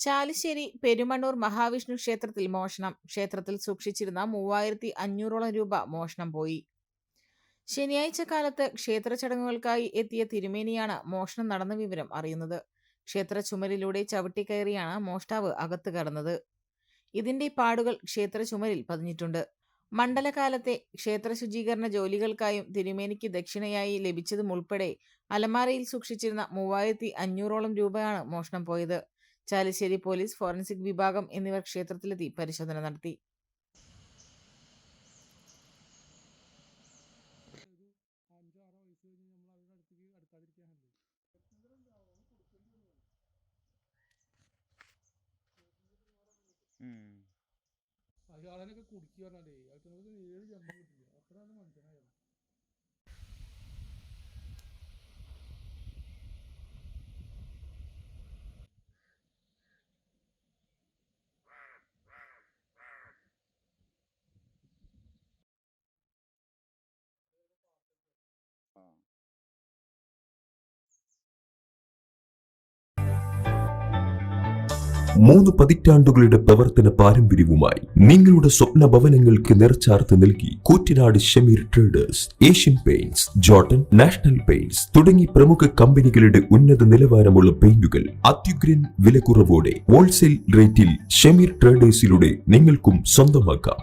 ചാലിശ്ശേരി പെരുമണ്ണൂർ മഹാവിഷ്ണു ക്ഷേത്രത്തിൽ മോഷണം. ക്ഷേത്രത്തിൽ സൂക്ഷിച്ചിരുന്ന 3500ഓളം രൂപ മോഷണം പോയി. ശനിയാഴ്ച കാലത്ത് ക്ഷേത്ര ചടങ്ങുകൾക്കായി എത്തിയ തിരുമേനിയാണ് മോഷണം നടന്ന വിവരം അറിയുന്നത്. ക്ഷേത്ര ചുമരിലൂടെ ചവിട്ടിക്കയറിയാണ് മോഷ്ടാവ് അകത്ത് കടന്നത്. ഇതിന്റെ പാടുകൾ ക്ഷേത്ര ചുമരിൽ പതിഞ്ഞിട്ടുണ്ട്. മണ്ഡലകാലത്തെ ക്ഷേത്ര ശുചീകരണ ജോലികൾക്കായും തിരുമേനിക്ക് ദക്ഷിണയായി ലഭിച്ചതും ഉൾപ്പെടെ അലമാരയിൽ സൂക്ഷിച്ചിരുന്ന 3500ഓളം രൂപയാണ് മോഷണം പോയത്. ചാലിശ്ശേരി പോലീസ്, ഫോറൻസിക് വിഭാഗം എന്നിവർ ക്ഷേത്രത്തിലെത്തി പരിശോധന നടത്തി. അയാളെയൊക്കെ കുടിക്കുക പറഞ്ഞാലേ അയാൾക്ക് 7 ജന്മം കിട്ടില്ല. അത്രയാണ് മനുഷ്യനായത്. മൂന്ന് പതിറ്റാണ്ടുകളുടെ പ്രവർത്തന പാരമ്പര്യവുമായി നിങ്ങളുടെ സ്വപ്ന ഭവനങ്ങൾക്ക് നിറച്ചാർത്ത് നൽകി Koottanad Shameer traders, Asian paints, Jordan, national paints തുടങ്ങി പ്രമുഖ കമ്പനികളുടെ ഉന്നത നിലവാരമുള്ള പെയിന്റുകൾ അത്യുഗ്രൻ വിലക്കുറവോടെ ഹോൾസെയിൽ റേറ്റിൽ ഷമീർ ട്രേഡേഴ്സിലൂടെ നിങ്ങൾക്കും സ്വന്തമാക്കാം.